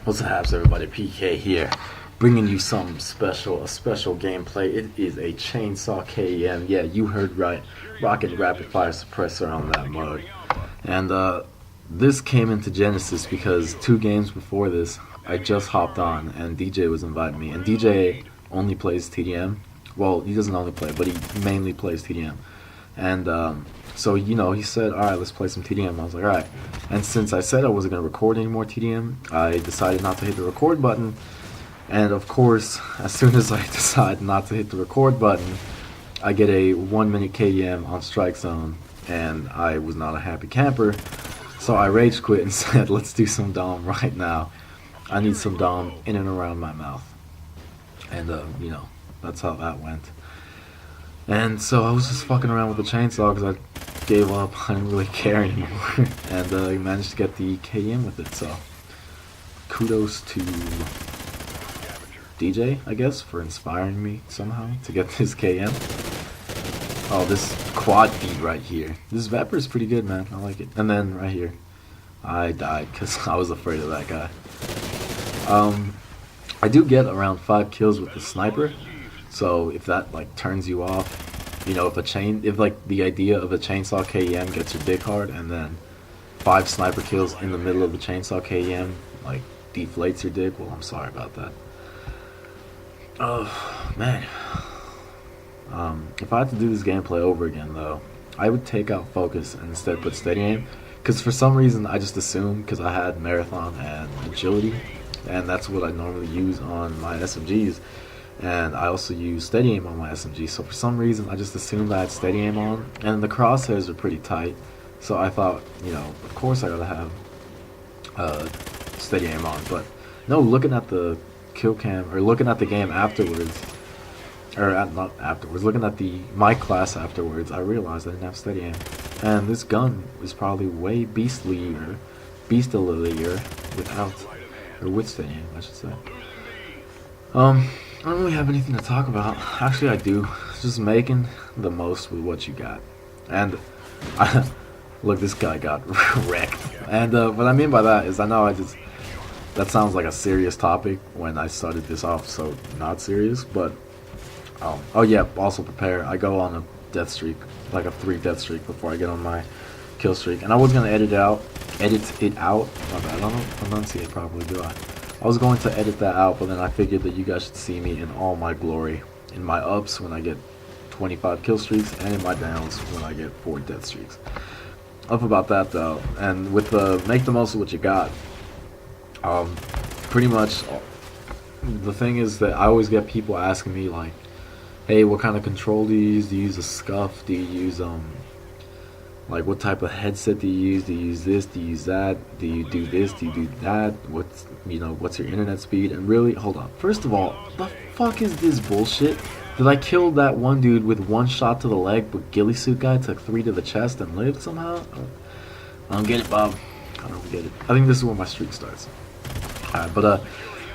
What's the haps, everybody? PK here, bringing you some a special gameplay. It is a chainsaw K.E.M. Yeah, you heard right. Rocking rapid fire suppressor on that mode. And this came into Genesis because 2 games before this, I just hopped on and DJ was inviting me. And DJ only plays TDM. Well, he doesn't only play, but he mainly plays TDM. And so, he said, alright, let's play some TDM. I was like, alright. And since I said I wasn't going to record any more TDM, I decided not to hit the record button. And of course, as soon as I decide not to hit the record button, I get a 1-minute KEM on Strike Zone. And I was not a happy camper. So I rage quit and said, let's do some Dom right now. I need some Dom in and around my mouth. And, that's how that went. And so I was just fucking around with the chainsaw because I gave up. I didn't really care anymore. And I managed to get the KM with it. So kudos to DJ, I guess, for inspiring me somehow to get this KM. Oh, this quad feed right here. This Vapor is pretty good, man. I like it. And then right here, I died because I was afraid of that guy. I do get around 5 kills with the sniper. So if that turns you off, if the idea of a chainsaw KEM gets your dick hard, and then 5 sniper kills in the middle of the chainsaw KEM deflates your dick, well, I'm sorry about that. Oh man. If I had to do this gameplay over again, though, I would take out focus and instead put steady aim, because for some reason I just assumed because I had marathon and agility, and that's what I normally use on my SMGs. And I also use steady aim on my SMG, so for some reason I just assumed I had steady aim on, and the crosshairs are pretty tight, so I thought, of course I gotta have steady aim on. But no, looking at the kill cam, or looking at the game afterwards, not afterwards, looking at my class afterwards, I realized I didn't have steady aim, and this gun is probably way beastlier with steady aim, I should say. I don't really have anything to talk about. Actually, I do. Just making the most with what you got. And look, this guy got wrecked. And what I mean by that is, I know that sounds like a serious topic when I started this off so not serious, but oh yeah, also prepare. I go on a death streak, like a 3 death streak before I get on my kill streak. And I was gonna edit it out. My bad, I don't enunciate properly, do I? I was going to edit that out, but then I figured that you guys should see me in all my glory. In my ups when I get 25 kill streaks, and in my downs when I get 4 death streaks. Enough about that though. And with the make the most of what you got, pretty much the thing is that I always get people asking me like, hey, what kind of control do you use? Do you use a scuff? Do you use what type of headset do you use? Do you use this? Do you use that? Do you do this? Do you do that? What's your internet speed? And really, hold on. First of all, the fuck is this bullshit? Did I kill that one dude with 1 shot to the leg, but ghillie suit guy took 3 to the chest and lived somehow? I don't get it, Bob. I don't get it. I think this is where my streak starts. Alright, but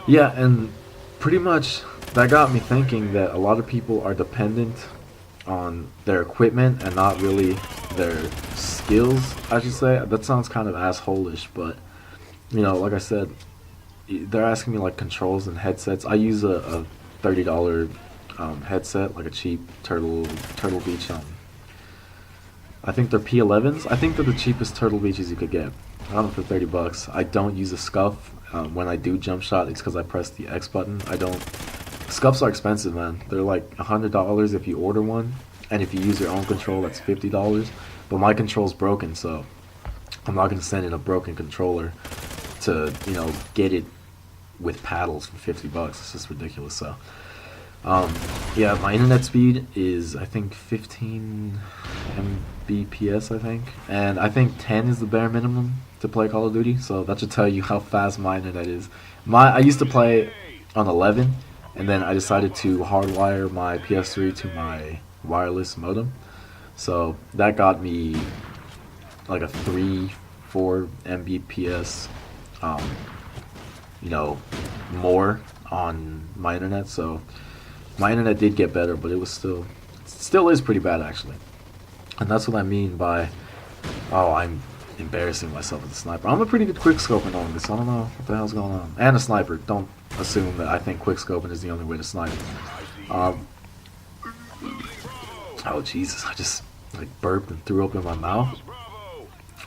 yeah, and pretty much that got me thinking that a lot of people are dependent on their equipment and not really their skills, I should say. That sounds kind of asshole-ish, but like I said, they're asking me controls and headsets. I use a $30 headset, like a cheap Turtle Beach. I think they're P11s. I think they're the cheapest Turtle Beaches you could get. I don't know, for $30. I don't use a scuff. When I do jump shot, it's because I press the X button. Scuffs are expensive, man. They're like $100 if you order one, and if you use your own control, that's $50. But my control's broken, so I'm not gonna send in a broken controller to get it with paddles for $50. It's just ridiculous. So yeah, my internet speed is I think 15 Mbps, I think, and I think 10 is the bare minimum to play Call of Duty. So that should tell you how fast my internet is. I used to play on 11. And then I decided to hardwire my PS3 to my wireless modem. So that got me like a 3-4 Mbps, more on my internet. So my internet did get better, but it still is pretty bad actually. And that's what I mean by, oh, I'm embarrassing myself with a sniper. I'm a pretty good quickscoper on this. I don't know what the hell's going on. And a sniper. Don't assume that I think quickscoping is the only way to snipe. Oh Jesus! I just like burped and threw up in my mouth.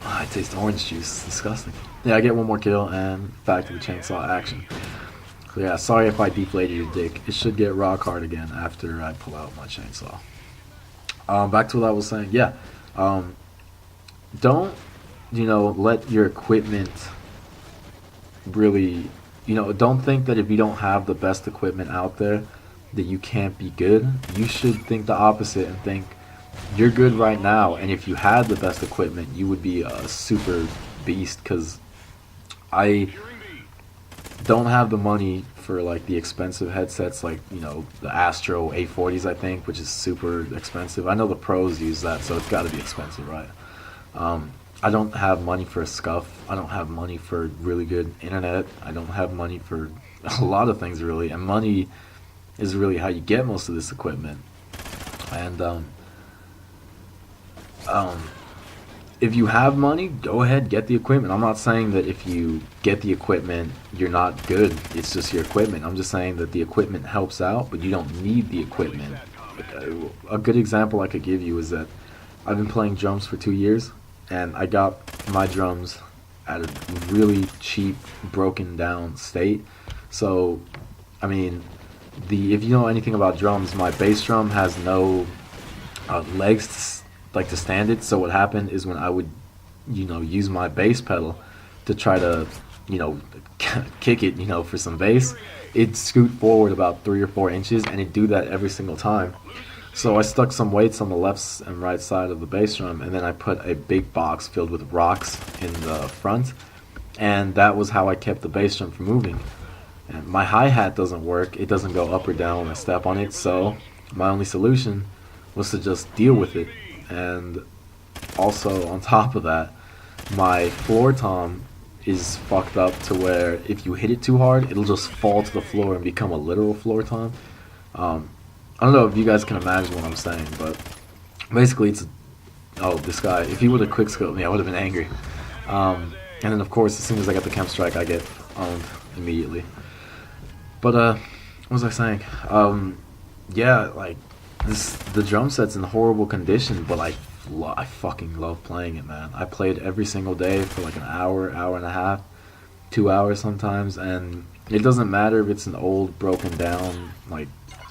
I taste orange juice. It's disgusting. Yeah, I get one more kill and back to the chainsaw action. So yeah, sorry if I deflated your dick. It should get rock hard again after I pull out my chainsaw. Back to what I was saying. Yeah, don't let your equipment really don't think that if you don't have the best equipment out there that you can't be good. You should think the opposite and think you're good right now, and if you had the best equipment you would be a super beast. Because I don't have the money for like the expensive headsets, like the Astro A40s, I think, which is super expensive. I know the pros use that, so it's got to be expensive, right? I don't have money for a scuff. I don't have money for really good internet. I don't have money for a lot of things, really. And money is really how you get most of this equipment. And if you have money, go ahead, get the equipment. I'm not saying that if you get the equipment, you're not good. It's just your equipment. I'm just saying that the equipment helps out, but you don't need the equipment. A good example I could give you is that I've been playing drums for 2 years, and I got my drums at a really cheap, broken down state. So, I mean, if you know anything about drums, my bass drum has no legs to stand it. So what happened is when I would use my bass pedal to try to kick it for some bass, it'd scoot forward about 3 or 4 inches, and it'd do that every single time. So I stuck some weights on the left and right side of the bass drum, and then I put a big box filled with rocks in the front, and that was how I kept the bass drum from moving. And my hi-hat doesn't work. It doesn't go up or down when I step on it, so my only solution was to just deal with it. And also, on top of that, my floor tom is fucked up to where if you hit it too hard, it'll just fall to the floor and become a literal floor tom. I don't know if you guys can imagine what I'm saying, but basically this guy, if he would have quickscoped me, I would have been angry. And then of course, as soon as I got the chem strike, I get owned immediately. But what was I saying? Yeah, like the drum set's in horrible condition, but I fucking love playing it, man. I play it every single day for like an hour, hour and a half, 2 hours sometimes, and it doesn't matter if it's an old, broken down, like,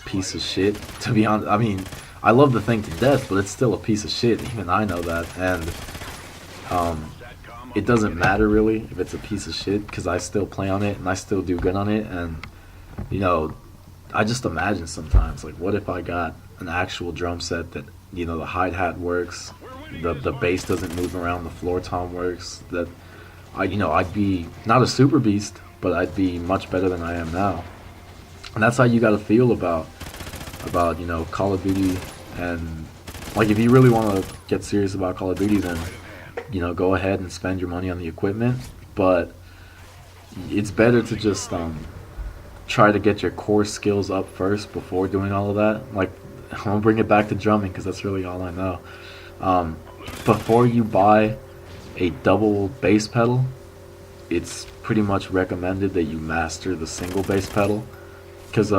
piece of shit. To be honest, I mean, I love the thing to death, but it's still a piece of shit. Even I know that, and it doesn't matter really if it's a piece of shit, because I still play on it and I still do good on it. And I just imagine sometimes, like, what if I got an actual drum set that the hi-hat works, the bass doesn't move around, the floor tom works, that I'd be not a super beast, but I'd be much better than I am now. And that's how you gotta feel about Call of Duty. And like, if you really want to get serious about Call of Duty, then go ahead and spend your money on the equipment. But it's better to just try to get your core skills up first before doing all of that. Like, I'm gonna bring it back to drumming because that's really all I know. Before you buy a double bass pedal, it's pretty much recommended that you master the single bass pedal. Because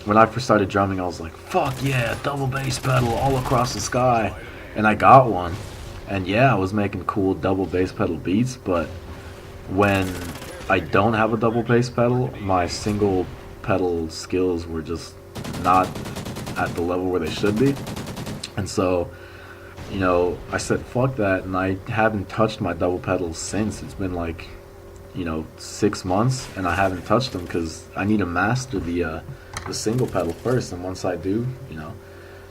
when I first started drumming, I was like, fuck yeah, double bass pedal all across the sky. And I got one. And yeah, I was making cool double bass pedal beats. But when I don't have a double bass pedal, my single pedal skills were just not at the level where they should be. And so, I said, fuck that. And I haven't touched my double pedals since. It's been like 6 months, and I haven't touched them because I need to master the single pedal first. And once I do,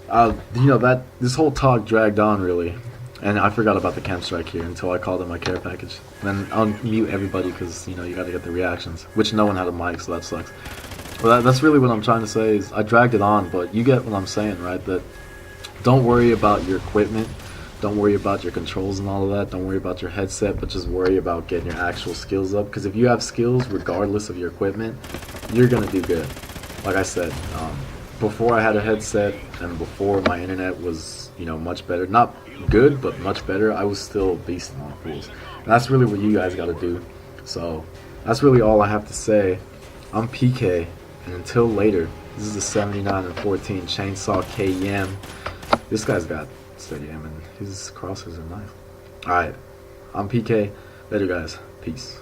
that this whole talk dragged on really, and I forgot about the chem strike here until I called in my care package. Then I'll mute everybody because you got to get the reactions, which no one had a mic, so that sucks. But that's really what I'm trying to say is I dragged it on, but you get what I'm saying, right? That don't worry about your equipment. Don't worry about your controls and all of that. Don't worry about your headset, but just worry about getting your actual skills up. Because if you have skills, regardless of your equipment, you're going to do good. Like I said, before I had a headset and before my internet was, much better. Not good, but much better, I was still beasting on pools. And that's really what you guys got to do. So that's really all I have to say. I'm PK, and until later, this is the 79 and 14 Chainsaw K.E.M. This guy's got steady aim, and his crosses are nice. Alright, I'm PK. Later, guys. Peace.